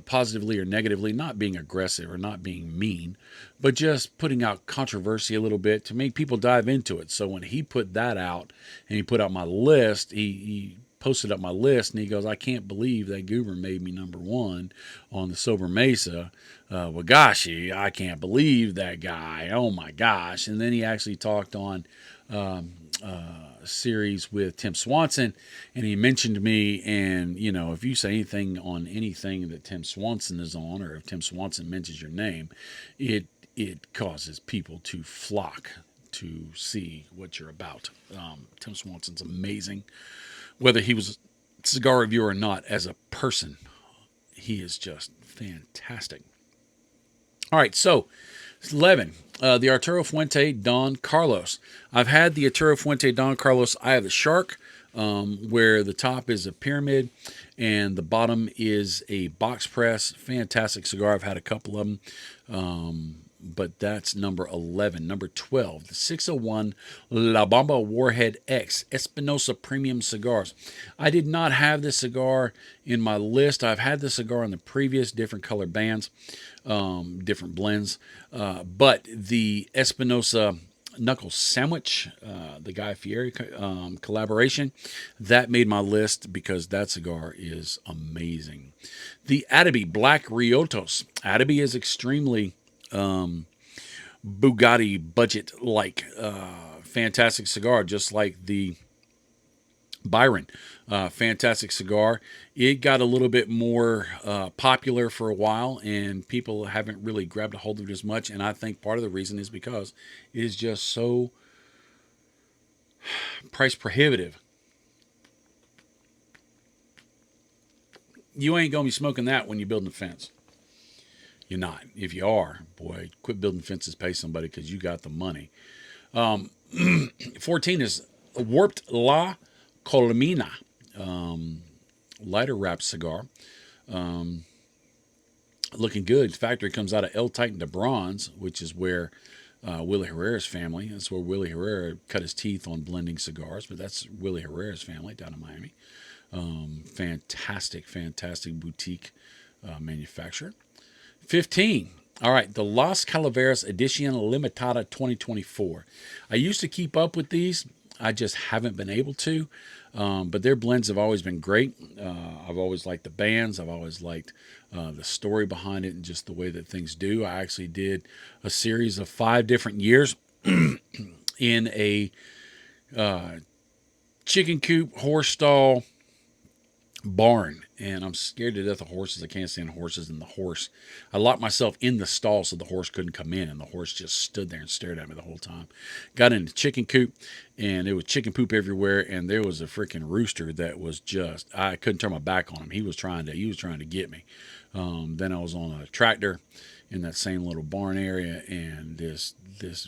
positively or negatively, not being aggressive or not being mean, but just putting out controversy a little bit to make people dive into it. So when he put that out and he put out my list, he posted up my list and he goes, I can't believe that Goober made me number one on the Sober Mesa. Wagashi, I can't believe that guy. Oh my gosh. And then he actually talked on series with Tim Swanson, and he mentioned me. And you know, if you say anything on anything that Tim Swanson is on, or if Tim Swanson mentions your name, it causes people to flock to see what you're about. Tim Swanson's amazing. Whether he was a cigar reviewer or not, as a person, he is just fantastic. All right, so 11. The Arturo Fuente Don Carlos. I've had the Arturo Fuente Don Carlos. I have the Shark, where the top is a pyramid and the bottom is a box press. Fantastic cigar. I've had a couple of them. But that's number 11. Number 12, the 601 La Bomba Warhead X Espinosa Premium Cigars. I did not have this cigar in my list. I've had this cigar in the previous different color bands, different blends. But the Espinosa Knuckle Sandwich, the Guy Fieri collaboration, that made my list because that cigar is amazing. The Adobe Black Riotos. Adobe is extremely Bugatti budget like. Fantastic cigar, just like the Byron. Fantastic cigar. It got a little bit more popular for a while, and people haven't really grabbed a hold of it as much. And I think part of the reason is because it is just so price prohibitive. You ain't going to be smoking that when you're building a fence. You're not. If you are, boy, quit building fences, pay somebody because you got the money. 14 is Warped La Colmena, lighter wrap cigar. Looking good. Factory comes out of El Titan de Bronze, which is where Willie Herrera's family. That's where Willie Herrera cut his teeth on blending cigars, but that's Willie Herrera's family down in Miami. Fantastic boutique manufacturer. 15. All right, the Las Calaveras Edition Limitada 2024. I used to keep up with these. I just haven't been able to. But their blends have always been great. I've always liked the bands. I've always liked the story behind it and just the way that things do. I actually did a series of 5 different years in a chicken coop, horse stall, barn, and I'm scared to death of horses. I can't stand horses. And I locked myself in the stall so the horse couldn't come in, and the horse just stood there and stared at me the whole time. Got in the chicken coop, and it was chicken poop everywhere, and there was a freaking rooster that was just, I couldn't turn my back on him. He was trying to get me. Then I was on a tractor in that same little barn area, and this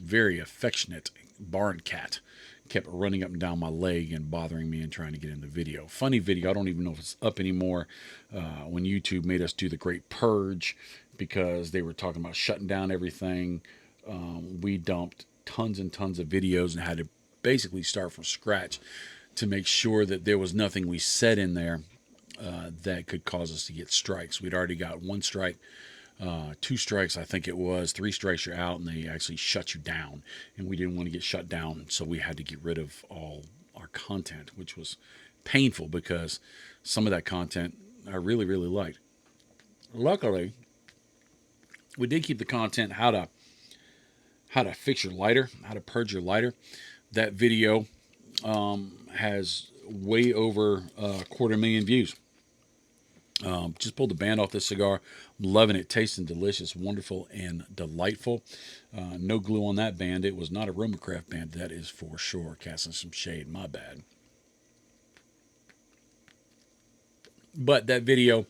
very affectionate barn cat kept running up and down my leg and bothering me and trying to get in the video. Funny video. I don't even know if it's up anymore. When YouTube made us do the Great Purge because they were talking about shutting down everything, we dumped tons and tons of videos and had to basically start from scratch to make sure that there was nothing we said in there that could cause us to get strikes. We'd already got 1 strike. 2 strikes, I think it was. 3 strikes, you're out, and they actually shut you down. And we didn't want to get shut down, so we had to get rid of all our content, which was painful because some of that content I really, really liked. Luckily, we did keep the content how to fix your lighter, how to purge your lighter. That video has way over 250,000 views. Just pulled the band off this cigar. I'm loving it. Tasting delicious, wonderful, and delightful. No glue on that band. It was not a Romacraft band. That is for sure. Casting some shade. My bad. But that video,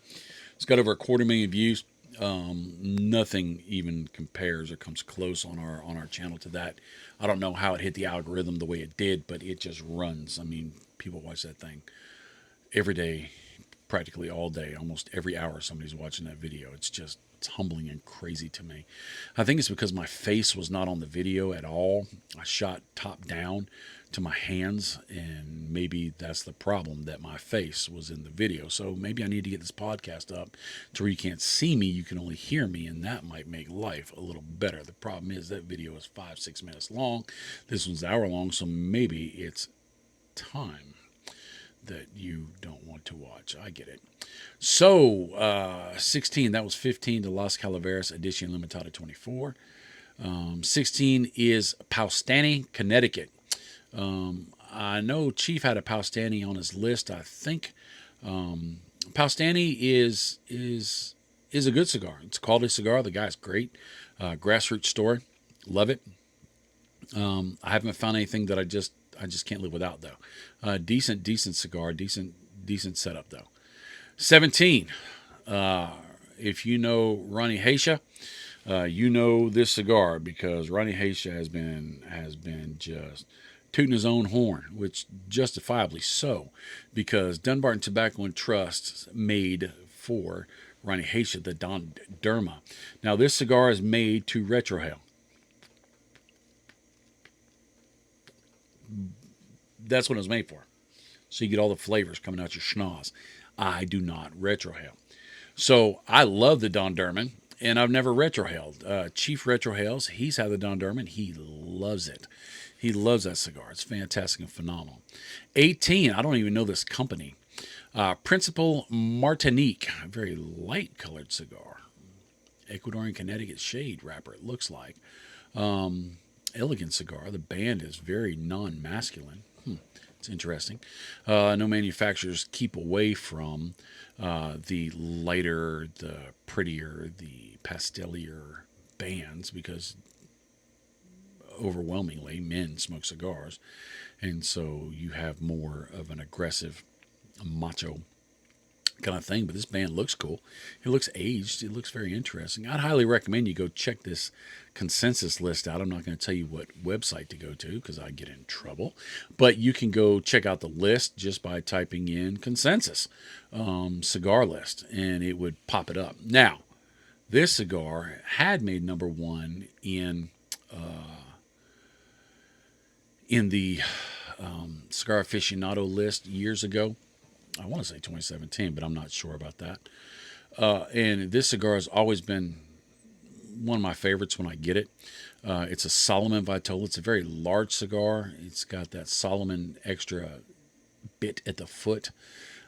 it's got over 250,000 views. Nothing even compares or comes close on our channel to that. I don't know how it hit the algorithm the way it did, but it just runs. I mean, people watch that thing every day, practically all day, almost every hour somebody's watching that video. It's just It's humbling and crazy to me. I think it's because my face was not on the video at all. I shot top down to my hands, and maybe that's the problem, that my face was in the video. So maybe I need to get this podcast up to where you can't see me, you can only hear me, and that might make life a little better. The problem is that video is 5-6 minutes long. This one's an hour long, so maybe it's time that you don't want to watch. I get it. So, 16, that was 15 to Las Calaveras Edition Limitada 24. 16 is Paustani, Connecticut. I know Chief had a Paustani on his list. I think Paustani is a good cigar. It's a quality cigar. The guy's great. Grassroots store. Love it. I haven't found anything that I just can't live without, though. Decent cigar, decent setup, though. 17. If you know Ronnie Haisha, you know this cigar, because Ronnie Haisha has been just tooting his own horn, which justifiably so, because Dunbarton Tobacco and Trust made for Ronnie Haisha the Don Derma. Now, this cigar is made to retrohale. That's what it was made for. So you get all the flavors coming out your schnoz. I do not retrohale. So I love the Don Derman, and I've never retrohaled. Chief retrohales. He's had the Don Derman. He loves it. He loves that cigar. It's fantastic and phenomenal. 18. I don't even know this company. Principal Martinique. A very light colored cigar. Ecuadorian Connecticut shade wrapper, it looks like. Elegant cigar. The band is very non-masculine. It's interesting. No manufacturers keep away from the lighter, the prettier, the pastelier bands, because overwhelmingly men smoke cigars, and so you have more of an aggressive, macho kind of thing. But this band looks cool. It looks aged. It looks very interesting. I'd highly recommend you go check this consensus list out. I'm not going to tell you what website to go to because I get in trouble, but you can go check out the list just by typing in consensus cigar list, and it would pop it up. Now, this cigar had made number one in the Cigar Aficionado list years ago. I want to say 2017, but I'm not sure about that. And this cigar has always been one of my favorites when I get it. It's a Solomon Vitola. It's a very large cigar. It's got that Solomon extra bit at the foot.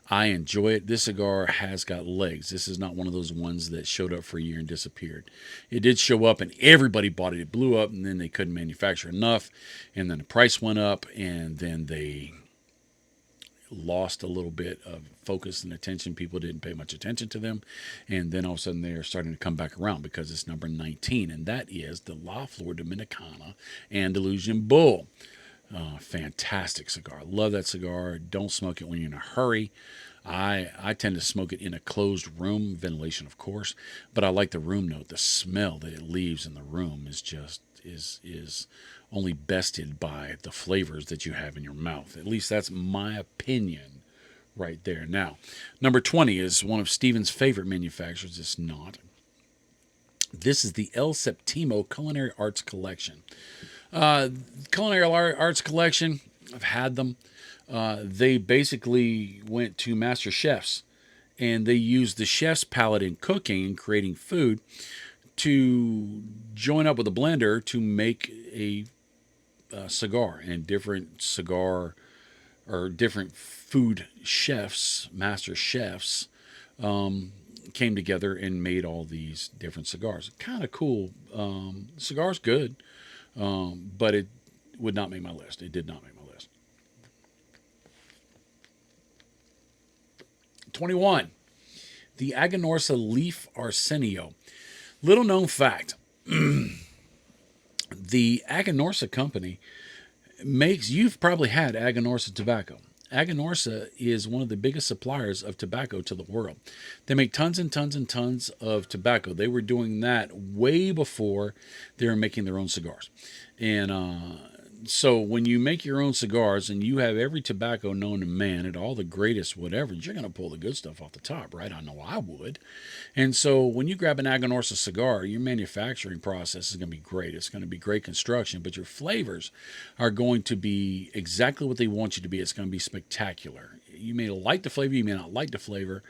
I enjoy it. This cigar has got legs. This is not one of those ones that showed up for a year and disappeared. It did show up and everybody bought it. It blew up, and then they couldn't manufacture enough, and then the price went up, and then they lost a little bit of focus and attention. People didn't pay much attention to them, and then all of a sudden they are starting to come back around because it's number 19, and that is the La Flor Dominicana Andalusian Bull. Fantastic cigar. Love that cigar. Don't smoke it when you're in a hurry. I tend to smoke it in a closed room, ventilation of course, but I like the room note. The smell that it leaves in the room is just is only bested by the flavors that you have in your mouth. At least that's my opinion right there. Now, number 20 is one of Steven's favorite manufacturers. It's not. This is the El Septimo Culinary Arts Collection. Culinary Arts Collection, I've had them. They basically went to master chefs, and they used the chef's palate in cooking and creating food to join up with a blender to make a cigar. And different cigar or different food chefs, master chefs, came together and made all these different cigars. Kind of cool. Cigar's good, but it would not make my list. It did not make my list. 21. The Aganorsa Leaf Arsenio. Little known fact. The Aganorsa company makes, you've probably had Aganorsa tobacco. Aganorsa is one of the biggest suppliers of tobacco to the world. They make tons and tons and tons of tobacco. They were doing that way before they were making their own cigars. And So when you make your own cigars and you have every tobacco known to man and all the greatest whatever, you're going to pull the good stuff off the top, right? I know I would. And so when you grab an Aganorsa cigar, your manufacturing process is going to be great. It's going to be great construction, but your flavors are going to be exactly what they want you to be. It's going to be spectacular. You may like the flavor, you may not like the flavor,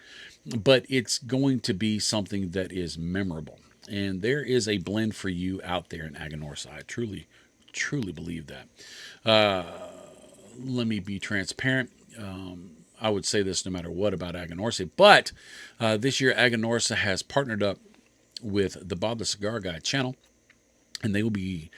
but it's going to be something that is memorable. And there is a blend for you out there in Aganorsa. I truly believe that. Let me be transparent. I would say this no matter what about Aganorsa, but this year Aganorsa has partnered up with the Bob the Cigar Guy channel, and they will be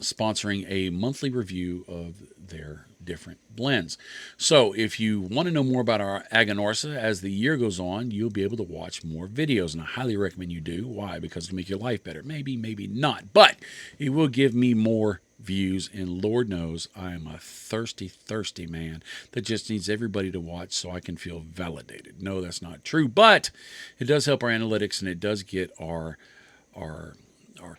sponsoring a monthly review of their different blends. So if you want to know more about our Aganorsa as the year goes on, you'll be able to watch more videos, and I highly recommend you do. Why? Because it'll make your life better. Maybe, maybe not, but it will give me more views, and Lord knows I am a thirsty man that just needs everybody to watch so I can feel validated. No, that's not true, but it does help our analytics, and it does get our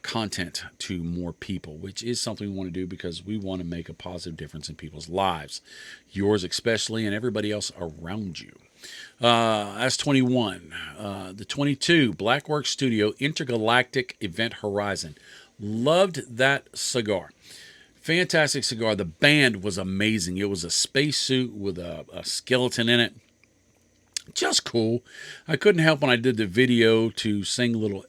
content to more people, which is something we want to do because we want to make a positive difference in people's lives, yours especially, and everybody else around you. That's 21. The 22, Blackwork Studio Intergalactic Event Horizon. Loved that cigar. Fantastic cigar. The band was amazing. It was a spacesuit with a skeleton in it. Just cool. I couldn't help when I did the video to sing little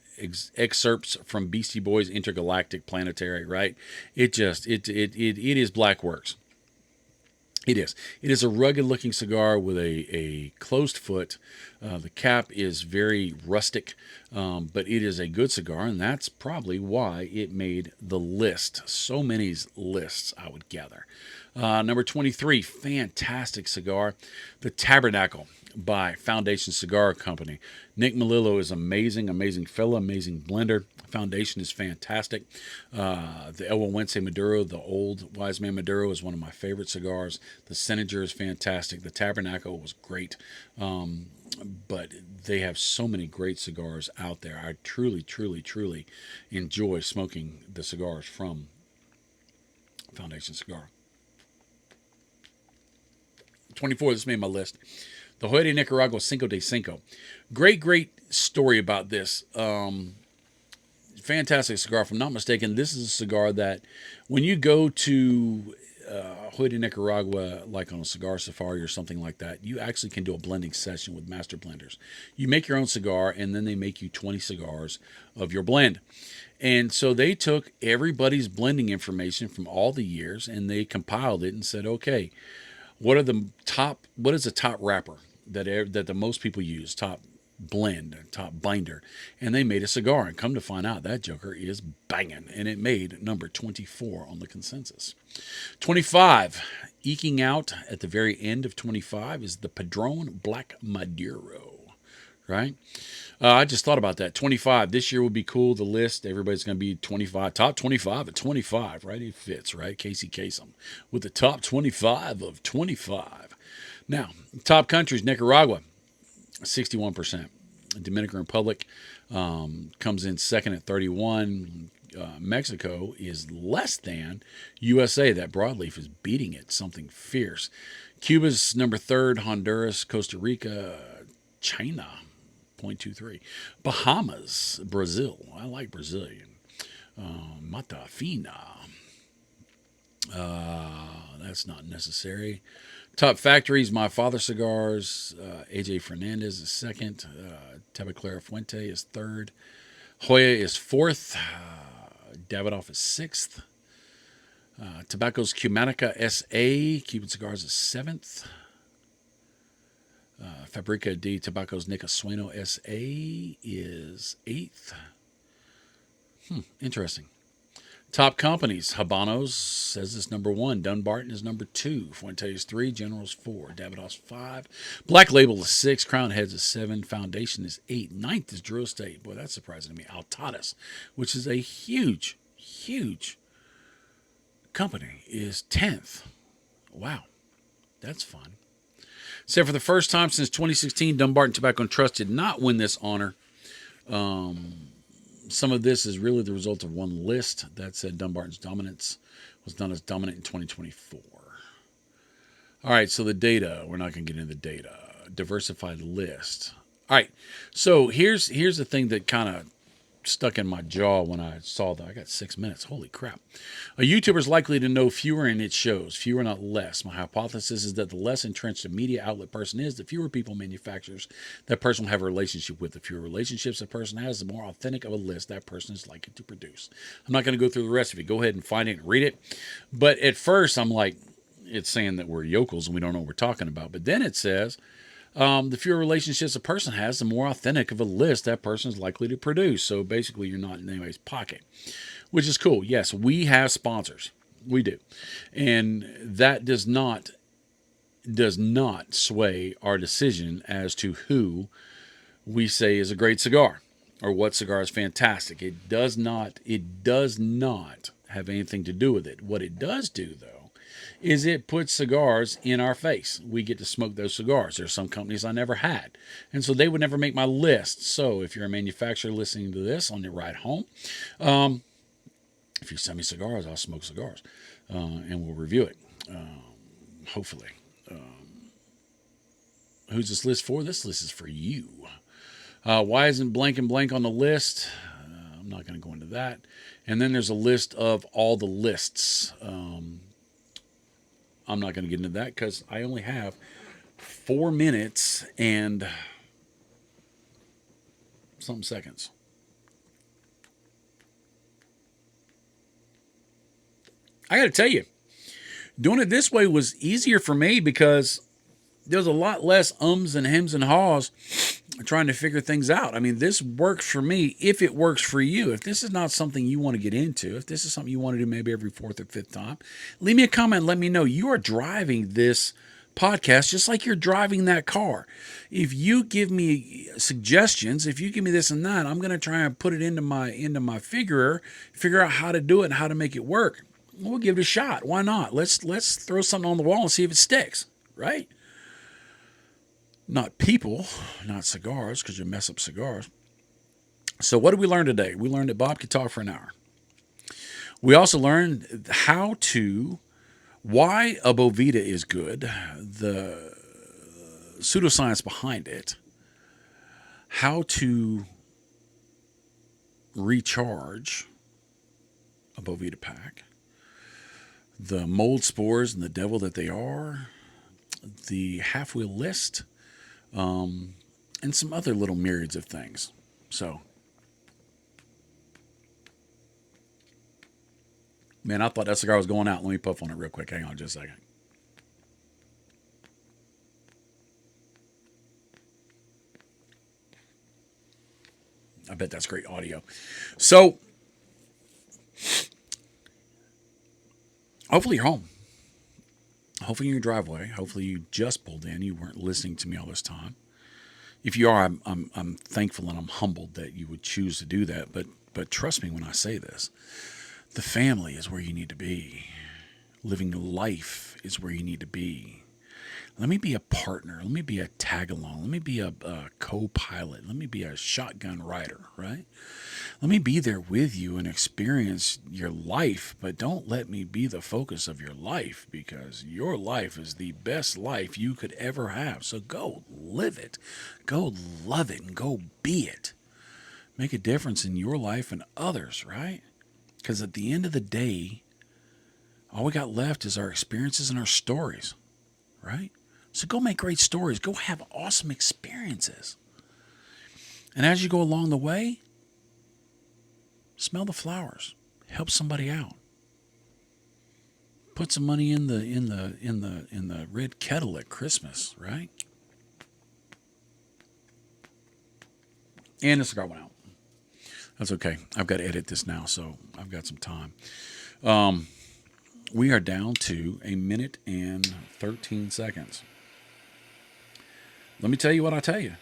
excerpts from Beastie Boys' Intergalactic Planetary, right? It is Blackworks. It is. It is a rugged-looking cigar with a closed foot. The cap is very rustic, but it is a good cigar, and that's probably why it made the list. So many lists, I would gather. Number 23, fantastic cigar, the Tabernacle by Foundation Cigar Company. Nick Melillo is amazing fellow, amazing blender. Foundation is fantastic. The El Huense Maduro, the old Wise Man Maduro, is one of my favorite cigars. The Senager is fantastic. The Tabernacle was great. But they have so many great cigars out there. I truly enjoy smoking the cigars from Foundation Cigar. 24, this made my list. The Hoya de Nicaragua Cinco de Cinco. Great story about this. Fantastic cigar. If I'm not mistaken, this is a cigar that when you go to Hoya de Nicaragua, like on a cigar safari or something like that, you actually can do a blending session with master blenders. You make your own cigar, and then they make you 20 cigars of your blend. And so they took everybody's blending information from all the years, and they compiled it and said, okay, what is the top wrapper that the most people use, top blend, top binder, and they made a cigar, and come to find out that joker is banging, and it made number 24 on the consensus. 25, eking out at the very end of 25 is the Padron Black Maduro, right? I just thought about that. 25 this year would be cool. The list, everybody's going to be 25, top 25 at 25, right? It fits, right? Casey Kasem with the top 25 of 25. Now, top countries, Nicaragua, 61%. Dominican Republic comes in second at 31. Mexico is less than. USA, that broadleaf is beating it, something fierce. Cuba's number third. Honduras, Costa Rica, China, 0.23. Bahamas, Brazil. I like Brazilian. Mata Fina. That's not necessary. Top factories, My Father Cigars. AJ Fernandez is second. Tabacalera Fuente is third. Hoya is fourth. Davidoff is sixth. Tobacco's Cumanica S.A. Cuban Cigars is seventh. Fabrica de Tabacos Nicasueno S.A. is eighth. Interesting. Top companies, Habanos says it's number one. Dunbarton is number two. Fuente is three. General's four. Davidoff's five. Black Label is six. Crown Heads is seven. Foundation is eight. Ninth is Drew Estate. Boy, that's surprising to me. Altadas, which is a huge company, is 10th. Wow, that's fun. So for the first time since 2016, Dunbarton Tobacco and Trust did not win this honor. Some of this is really the result of one list that said Dunbarton's dominance was not as dominant in 2024. All right, so the data, we're not going to get into the data. Diversified list. All right, so here's the thing that kind of stuck in my jaw when I saw that. I got 6 minutes. Holy crap. A YouTuber is likely to know fewer, and it shows. Fewer, not less. My hypothesis is that the less entrenched a media outlet person is, the fewer people manufacturers that person will have a relationship with. The fewer relationships a person has, the more authentic of a list that person is likely to produce. I'm not going to go through the rest of it. Go ahead and find it and read it. But at first, I'm like, it's saying that we're yokels and we don't know what we're talking about. But then it says, the fewer relationships a person has, the more authentic of a list that person is likely to produce. So basically, you're not in anybody's pocket, which is cool. Yes, we have sponsors. We do. And that does not sway our decision as to who we say is a great cigar or what cigar is fantastic. It does not have anything to do with it. What it does do, though, is it puts cigars in our face. We get to smoke those cigars. There's some companies I never had, and so they would never make my list. So if you're a manufacturer listening to this on your ride home, if you send me cigars, I'll smoke cigars, and we'll review it, hopefully. Who's this list for? This list is for you. Why isn't blank and blank on the list? I'm not going to go into that. And then there's a list of all the lists. I'm not going to get into that because I only have 4 minutes and some seconds. I got to tell you, doing it this way was easier for me because there's a lot less ums and hems and haws trying to figure things out. I mean, this works for me if it works for you. If this is not something you want to get into, if this is something you want to do maybe every fourth or fifth time, leave me a comment and let me know. You are driving this podcast just like you're driving that car. If you give me suggestions, if you give me this and that, I'm going to try and put it into my figure out how to do it and how to make it work. We'll give it a shot. Why not? Let's throw something on the wall and see if it sticks, right? Not people, not cigars, because you mess up cigars. So what did we learn today? We learned that Bob could talk for an hour. We also learned why a Bovita is good, the pseudoscience behind it, how to recharge a Bovita pack, the mold spores and the devil that they are, the half-wheel list, and some other little myriads of things. So, man, I thought that cigar was going out. Let me puff on it real quick. Hang on just a second. I bet that's great audio. So, hopefully you're home. Hopefully you're in your driveway. Hopefully you just pulled in. You weren't listening to me all this time. If you are, I'm thankful and I'm humbled that you would choose to do that. But trust me when I say this. The family is where you need to be. Living life is where you need to be. Let me be a partner. Let me be a tag-along. Let me be a co-pilot. Let me be a shotgun rider, right? Let me be there with you and experience your life, but don't let me be the focus of your life because your life is the best life you could ever have. So go live it. Go love it and go be it. Make a difference in your life and others, right? Because at the end of the day, all we got left is our experiences and our stories, right? So go make great stories. Go have awesome experiences. And as you go along the way, smell the flowers. Help somebody out. Put some money in the red kettle at Christmas, right? And the cigar went out. That's okay. I've got to edit this now, so I've got some time. We are down to 1 minute and 13 seconds. Let me tell you what I tell you,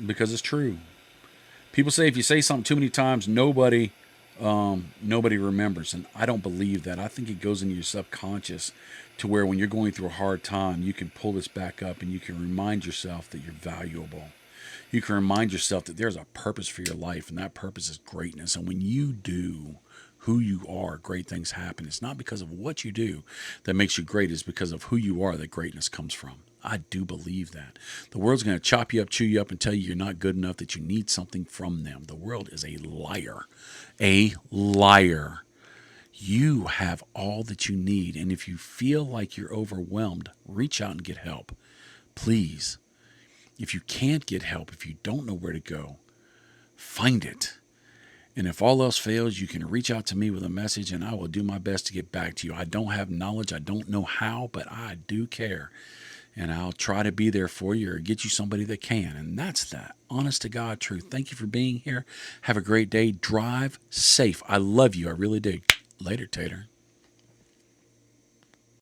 because it's true. People say if you say something too many times, nobody remembers, and I don't believe that. I think it goes into your subconscious to where when you're going through a hard time, you can pull this back up and you can remind yourself that you're valuable. You can remind yourself that there's a purpose for your life, and that purpose is greatness. And when you do who you are, great things happen. It's not because of what you do that makes you great, it's because of who you are that greatness comes from. I do believe that. The world's going to chop you up, chew you up, and tell you you're not good enough, that you need something from them. The world is a liar. A liar. You have all that you need. And if you feel like you're overwhelmed, reach out and get help. Please. If you can't get help, if you don't know where to go, find it. And if all else fails, you can reach out to me with a message and I will do my best to get back to you. I don't have knowledge. I don't know how, but I do care. And I'll try to be there for you or get you somebody that can. And that's that honest to God truth. Thank you for being here. Have a great day. Drive safe. I love you. I really do. Later, Tater.